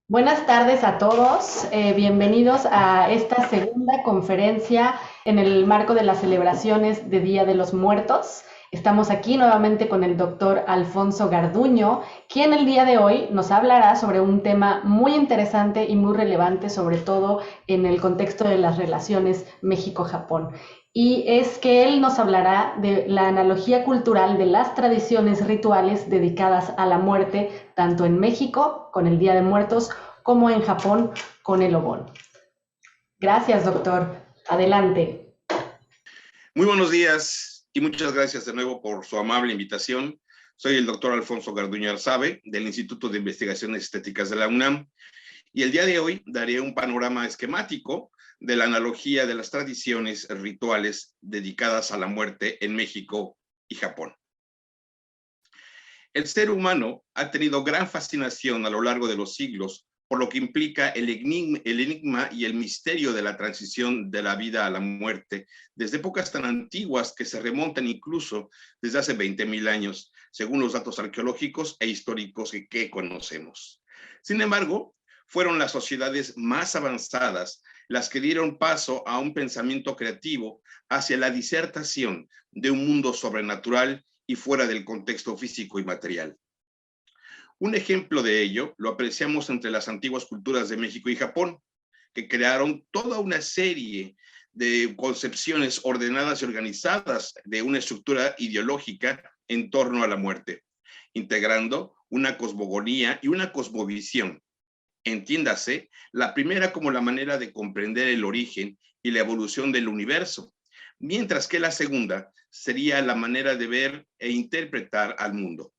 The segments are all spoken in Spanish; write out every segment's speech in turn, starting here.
Buenas tardes a todos, bienvenidos a esta segunda conferencia en el marco de las celebraciones de Día de los Muertos. Estamos aquí nuevamente con el doctor Alfonso Garduño, quien el día de hoy nos hablará sobre un tema muy interesante y muy relevante, sobre todo en el contexto de las relaciones México-Japón. Y es que él nos hablará de la analogía cultural de las tradiciones rituales dedicadas a la muerte, tanto en México con el Día de Muertos como en Japón con el Obon. Gracias, doctor. Adelante. Muy buenos días y muchas gracias de nuevo por su amable invitación. Soy el doctor Alfonso Garduño Arzabe del Instituto de Investigaciones Estéticas de la UNAM y el día de hoy daré un panorama esquemático de la analogía de las tradiciones rituales dedicadas a la muerte en México y Japón. El ser humano ha tenido gran fascinación a lo largo de los siglos por lo que implica el enigma y el misterio de la transición de la vida a la muerte, desde épocas tan antiguas que se remontan incluso desde hace 20,000 años, según los datos arqueológicos e históricos que conocemos. Sin embargo, fueron las sociedades más avanzadas las que dieron paso a un pensamiento creativo hacia la disertación de un mundo sobrenatural y fuera del contexto físico y material. Un ejemplo de ello lo apreciamos entre las antiguas culturas de México y Japón, que crearon toda una serie de concepciones ordenadas y organizadas de una estructura ideológica en torno a la muerte, integrando una cosmogonía y una cosmovisión. Entiéndase, la primera como la manera de comprender el origen y la evolución del universo, mientras que la segunda sería la manera de ver e interpretar al mundo.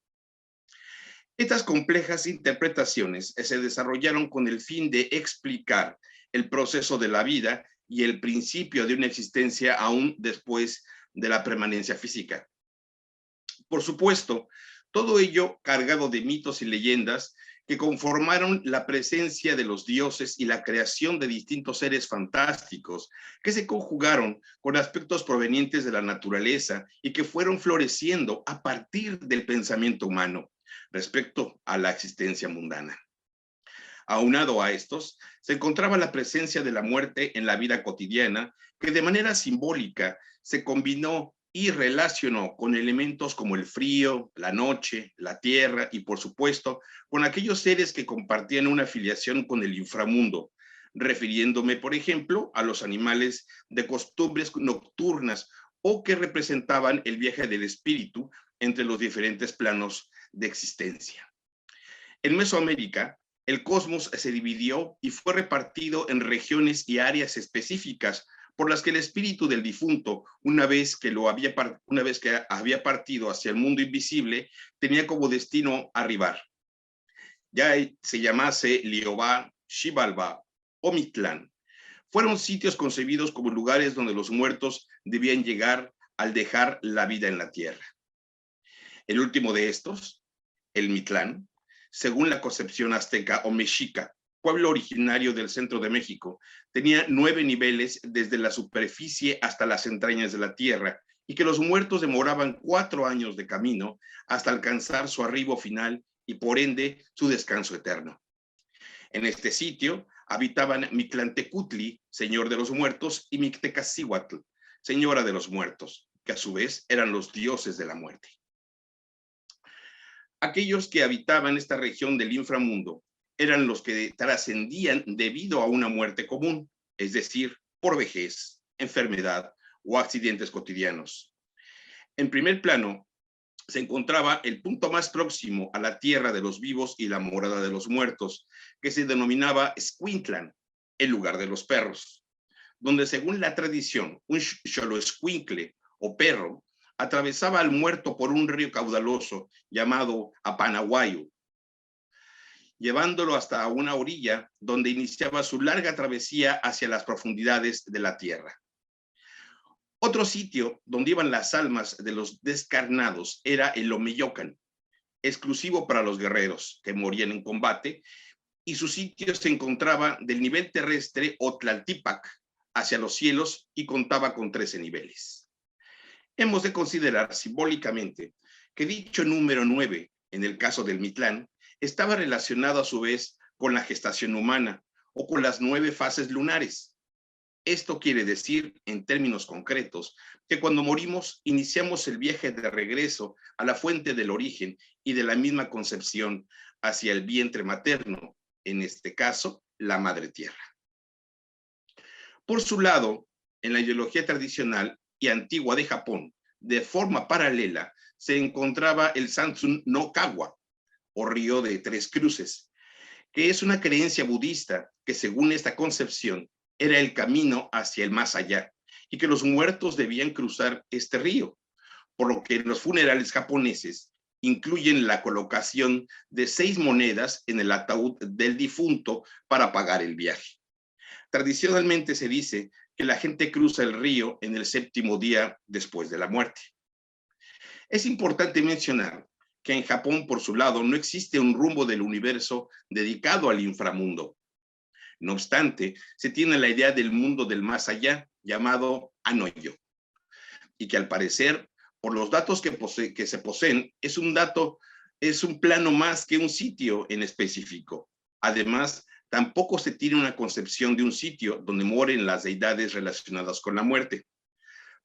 Estas complejas interpretaciones se desarrollaron con el fin de explicar el proceso de la vida y el principio de una existencia aún después de la permanencia física. Por supuesto, todo ello cargado de mitos y leyendas que conformaron la presencia de los dioses y la creación de distintos seres fantásticos que se conjugaron con aspectos provenientes de la naturaleza y que fueron floreciendo a partir del pensamiento humano respecto a la existencia mundana. Aunado a estos, se encontraba la presencia de la muerte en la vida cotidiana, que de manera simbólica se combinó y relacionó con elementos como el frío, la noche, la tierra y, por supuesto, con aquellos seres que compartían una afiliación con el inframundo, refiriéndome, por ejemplo, a los animales de costumbres nocturnas o que representaban el viaje del espíritu entre los diferentes planos de existencia. En Mesoamérica, el cosmos se dividió y fue repartido en regiones y áreas específicas por las que el espíritu del difunto, una vez que había partido hacia el mundo invisible, tenía como destino arribar. Ya se llamase Liobá, Xibalbá o Mitlán. Fueron sitios concebidos como lugares donde los muertos debían llegar al dejar la vida en la tierra. El último de estos, el Mitlán, según la concepción azteca o mexica, pueblo originario del centro de México, tenía 9 niveles desde la superficie hasta las entrañas de la tierra y que los muertos demoraban 4 años de camino hasta alcanzar su arribo final y por ende su descanso eterno. En este sitio habitaban Mictlantecutli, señor de los muertos, y Mictecacihuatl, señora de los muertos, que a su vez eran los dioses de la muerte. Aquellos que habitaban esta región del inframundo eran los que trascendían debido a una muerte común, es decir, por vejez, enfermedad o accidentes cotidianos. En primer plano, se encontraba el punto más próximo a la tierra de los vivos y la morada de los muertos, que se denominaba Escuintlan, el lugar de los perros, donde según la tradición, un xoloescuincle o perro atravesaba al muerto por un río caudaloso llamado Apanahuayo, llevándolo hasta una orilla donde iniciaba su larga travesía hacia las profundidades de la tierra. Otro sitio donde iban las almas de los descarnados era el Omeyocan, exclusivo para los guerreros que morían en combate, y su sitio se encontraba del nivel terrestre o Tlaltípac hacia los cielos y contaba con 13 niveles. Hemos de considerar simbólicamente que dicho número 9, en el caso del Mitlán, estaba relacionado a su vez con la gestación humana o con las 9 fases lunares. Esto quiere decir, en términos concretos, que cuando morimos iniciamos el viaje de regreso a la fuente del origen y de la misma concepción hacia el vientre materno, en este caso, la madre tierra. Por su lado, en la ideología tradicional y antigua de Japón, de forma paralela, se encontraba el Sansun no Kawa, o río de 3 cruces, que es una creencia budista que, según esta concepción, era el camino hacia el más allá y que los muertos debían cruzar este río, por lo que los funerales japoneses incluyen la colocación de 6 monedas en el ataúd del difunto para pagar el viaje. Tradicionalmente se dice que la gente cruza el río en el 7º día después de la muerte. Es importante mencionar que en Japón, por su lado, no existe un rumbo del universo dedicado al inframundo. No obstante, se tiene la idea del mundo del más allá, llamado Anoyo, y que al parecer, por los datos que se poseen, es un plano más que un sitio en específico. Además, tampoco se tiene una concepción de un sitio donde moren las deidades relacionadas con la muerte.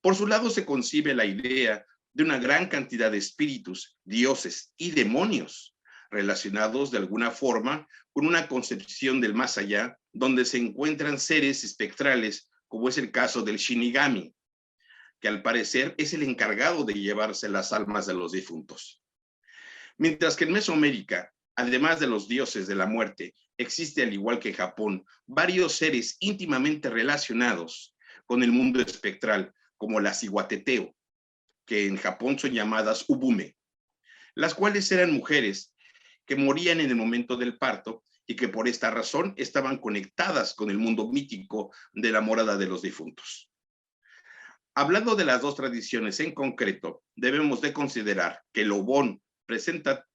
Por su lado, se concibe la idea de una gran cantidad de espíritus, dioses y demonios relacionados de alguna forma con una concepción del más allá, donde se encuentran seres espectrales, como es el caso del Shinigami, que al parecer es el encargado de llevarse las almas de los difuntos. Mientras que en Mesoamérica, además de los dioses de la muerte, existe, al igual que en Japón, varios seres íntimamente relacionados con el mundo espectral, como las Iguateteo, que en Japón son llamadas Ubume, las cuales eran mujeres que morían en el momento del parto y que por esta razón estaban conectadas con el mundo mítico de la morada de los difuntos. Hablando de las dos tradiciones en concreto, debemos de considerar que el Obon presenta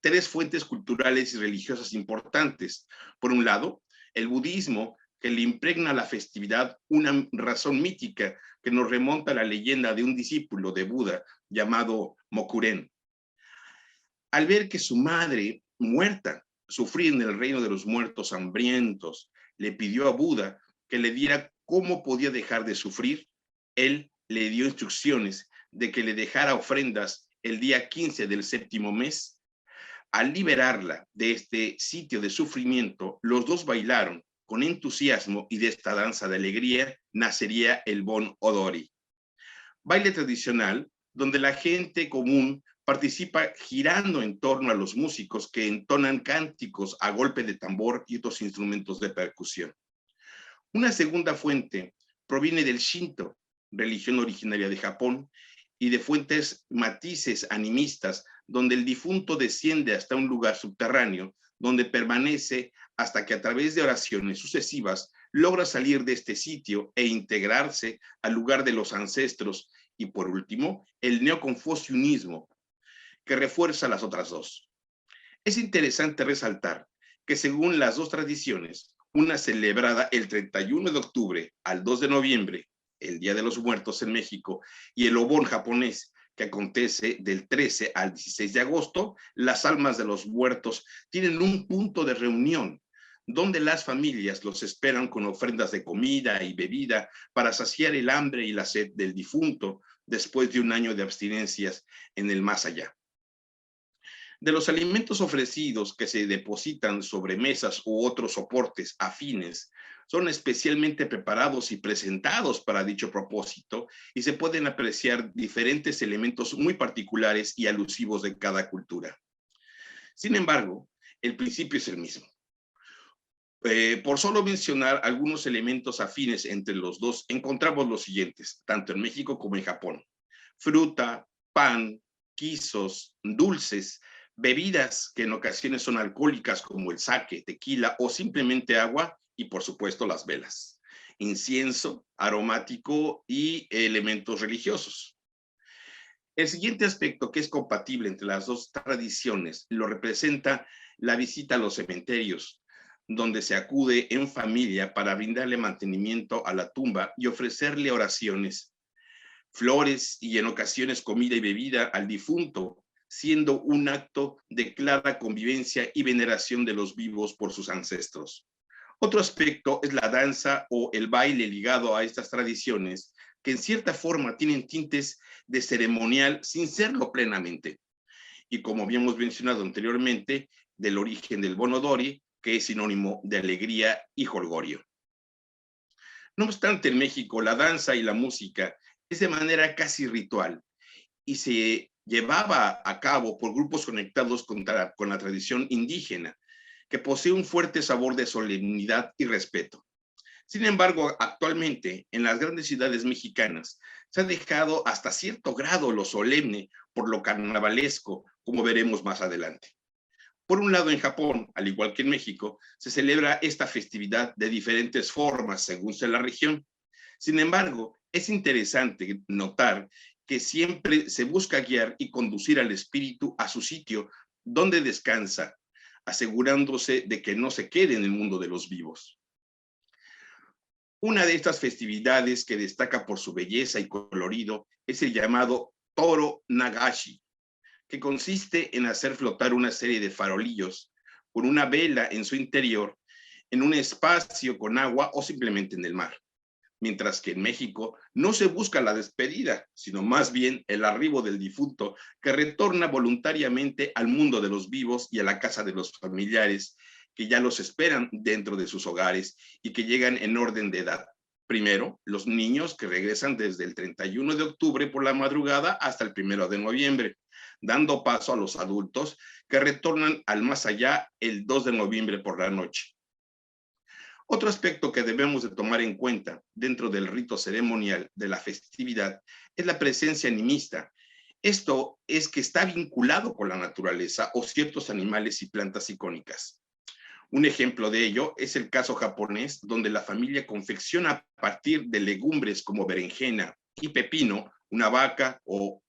3 fuentes culturales y religiosas importantes. Por un lado, el budismo, que le impregna a la festividad una razón mítica que nos remonta a la leyenda de un discípulo de Buda llamado Mokuren. Al ver que su madre, muerta, sufría en el reino de los muertos hambrientos, le pidió a Buda que le diera cómo podía dejar de sufrir. Él le dio instrucciones de que le dejara ofrendas el día 15 del 7º mes. Al liberarla de este sitio de sufrimiento, los dos bailaron con entusiasmo y de esta danza de alegría nacería el Bon Odori, baile tradicional donde la gente común participa girando en torno a los músicos que entonan cánticos a golpe de tambor y otros instrumentos de percusión. Una segunda fuente proviene del Shinto, religión originaria de Japón, y de fuentes matices animistas, donde el difunto desciende hasta un lugar subterráneo, donde permanece hasta que a través de oraciones sucesivas logra salir de este sitio e integrarse al lugar de los ancestros. Y por último, el neoconfucianismo, que refuerza las otras dos. Es interesante resaltar que según las dos tradiciones, una celebrada el 31 de octubre al 2 de noviembre, el Día de los Muertos en México, y el Obon japonés, que acontece del 13 al 16 de agosto, las almas de los muertos tienen un punto de reunión donde las familias los esperan con ofrendas de comida y bebida para saciar el hambre y la sed del difunto después de un año de abstinencias en el más allá. De los alimentos ofrecidos que se depositan sobre mesas u otros soportes afines, son especialmente preparados y presentados para dicho propósito y se pueden apreciar diferentes elementos muy particulares y alusivos de cada cultura. Sin embargo, el principio es el mismo. Por solo mencionar algunos elementos afines entre los dos, encontramos los siguientes, tanto en México como en Japón: fruta, pan, guisos, dulces, bebidas que en ocasiones son alcohólicas como el sake, tequila o simplemente agua, y por supuesto las velas, incienso aromático y elementos religiosos. El siguiente aspecto que es compatible entre las dos tradiciones lo representa la visita a los cementerios, donde se acude en familia para brindarle mantenimiento a la tumba y ofrecerle oraciones, flores y en ocasiones comida y bebida al difunto, siendo un acto de clara convivencia y veneración de los vivos por sus ancestros. Otro aspecto es la danza o el baile ligado a estas tradiciones, que en cierta forma tienen tintes de ceremonial sin serlo plenamente. Y como habíamos mencionado anteriormente, del origen del bonodori, que es sinónimo de alegría y jolgorio. No obstante, en México la danza y la música es de manera casi ritual y se llevaba a cabo por grupos conectados con la tradición indígena, que posee un fuerte sabor de solemnidad y respeto. Sin embargo, actualmente en las grandes ciudades mexicanas se ha dejado hasta cierto grado lo solemne por lo carnavalesco, como veremos más adelante. Por un lado, en Japón, al igual que en México, se celebra esta festividad de diferentes formas según sea la región. Sin embargo, es interesante notar que siempre se busca guiar y conducir al espíritu a su sitio donde descansa, asegurándose de que no se quede en el mundo de los vivos. Una de estas festividades que destaca por su belleza y colorido es el llamado Toro Nagashi, que consiste en hacer flotar una serie de farolillos con una vela en su interior en un espacio con agua o simplemente en el mar. Mientras que en México no se busca la despedida, sino más bien el arribo del difunto que retorna voluntariamente al mundo de los vivos y a la casa de los familiares que ya los esperan dentro de sus hogares y que llegan en orden de edad. Primero, los niños que regresan desde el 31 de octubre por la madrugada hasta el 1 de noviembre, dando paso a los adultos que retornan al más allá el 2 de noviembre por la noche. Otro aspecto que debemos de tomar en cuenta dentro del rito ceremonial de la festividad es la presencia animista. Esto es que está vinculado con la naturaleza o ciertos animales y plantas icónicas. Un ejemplo de ello es el caso japonés, donde la familia confecciona a partir de legumbres como berenjena y pepino, una vaca o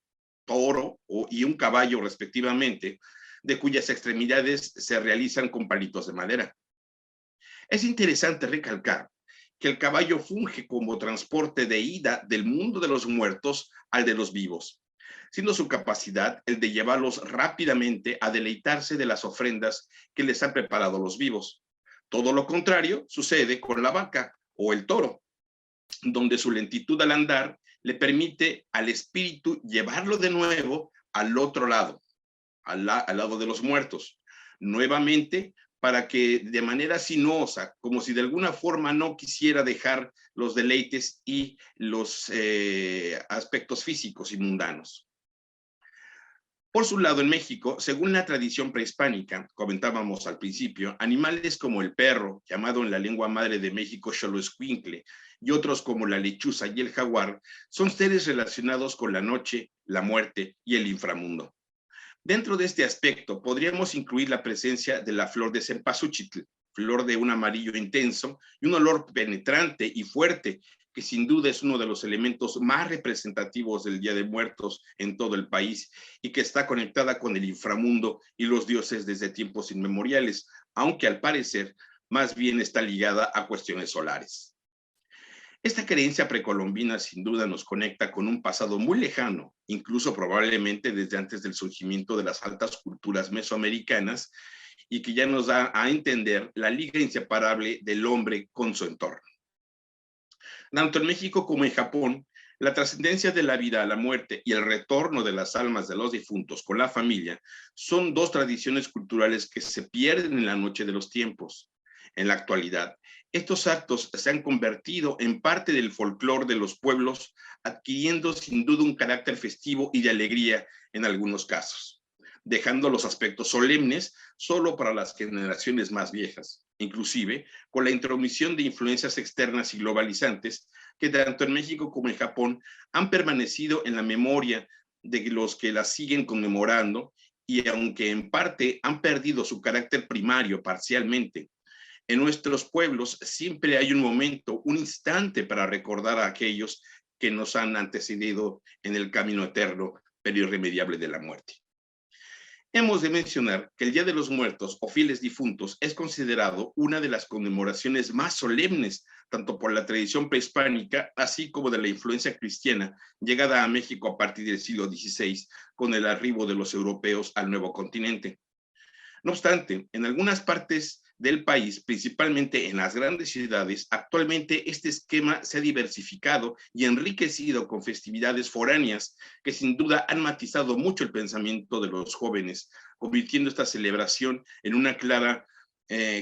toro y un caballo respectivamente, de cuyas extremidades se realizan con palitos de madera. Es interesante recalcar que el caballo funge como transporte de ida del mundo de los muertos al de los vivos, siendo su capacidad el de llevarlos rápidamente a deleitarse de las ofrendas que les han preparado los vivos. Todo lo contrario sucede con la vaca o el toro, donde su lentitud al andar le permite al espíritu llevarlo de nuevo al otro lado, al lado de los muertos, nuevamente para que de manera sinuosa, como si de alguna forma no quisiera dejar los deleites y los aspectos físicos y mundanos. Por su lado, en México, según la tradición prehispánica, comentábamos al principio, animales como el perro, llamado en la lengua madre de México xoloescuincle, y otros como la lechuza y el jaguar, son seres relacionados con la noche, la muerte y el inframundo. Dentro de este aspecto, podríamos incluir la presencia de la flor de cempasúchitl, flor de un amarillo intenso y un olor penetrante y fuerte, que sin duda es uno de los elementos más representativos del Día de Muertos en todo el país y que está conectada con el inframundo y los dioses desde tiempos inmemoriales, aunque al parecer más bien está ligada a cuestiones solares. Esta creencia precolombina sin duda nos conecta con un pasado muy lejano, incluso probablemente desde antes del surgimiento de las altas culturas mesoamericanas, y que ya nos da a entender la liga inseparable del hombre con su entorno. Tanto en México como en Japón, la trascendencia de la vida a la muerte y el retorno de las almas de los difuntos con la familia son dos tradiciones culturales que se pierden en la noche de los tiempos. En la actualidad, estos actos se han convertido en parte del folclore de los pueblos, adquiriendo sin duda un carácter festivo y de alegría en algunos casos, dejando los aspectos solemnes solo para las generaciones más viejas, inclusive con la intromisión de influencias externas y globalizantes que tanto en México como en Japón han permanecido en la memoria de los que las siguen conmemorando y aunque en parte han perdido su carácter primario parcialmente, en nuestros pueblos siempre hay un momento, un instante para recordar a aquellos que nos han antecedido en el camino eterno pero irremediable de la muerte. Hemos de mencionar que el Día de los Muertos o Fieles Difuntos es considerado una de las conmemoraciones más solemnes, tanto por la tradición prehispánica, así como de la influencia cristiana, llegada a México a partir del siglo XVI, con el arribo de los europeos al nuevo continente. No obstante, en algunas partes del país, principalmente en las grandes ciudades, actualmente este esquema se ha diversificado y enriquecido con festividades foráneas que sin duda han matizado mucho el pensamiento de los jóvenes, convirtiendo esta celebración en una clara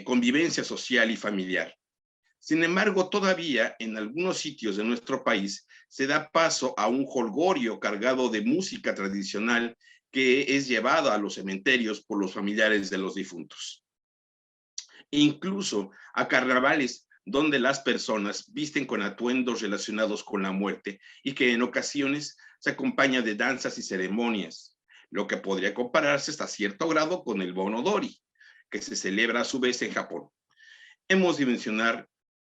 convivencia social y familiar. Sin embargo, todavía en algunos sitios de nuestro país se da paso a un jolgorio cargado de música tradicional que es llevado a los cementerios por los familiares de los difuntos. E incluso a carnavales donde las personas visten con atuendos relacionados con la muerte y que en ocasiones se acompaña de danzas y ceremonias, lo que podría compararse hasta cierto grado con el Bonodori, que se celebra a su vez en Japón. Hemos de mencionar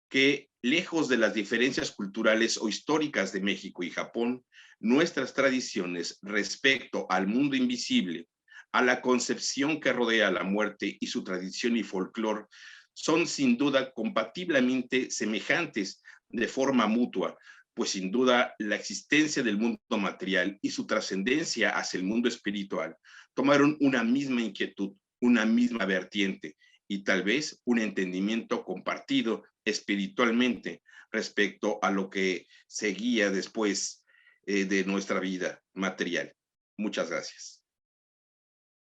que, lejos de las diferencias culturales o históricas de México y Japón, nuestras tradiciones respecto al mundo invisible, a la concepción que rodea la muerte y su tradición y folclore, son sin duda compatiblemente semejantes de forma mutua, pues sin duda la existencia del mundo material y su trascendencia hacia el mundo espiritual tomaron una misma inquietud, una misma vertiente, y tal vez un entendimiento compartido espiritualmente respecto a lo que seguía después de nuestra vida material. Muchas gracias.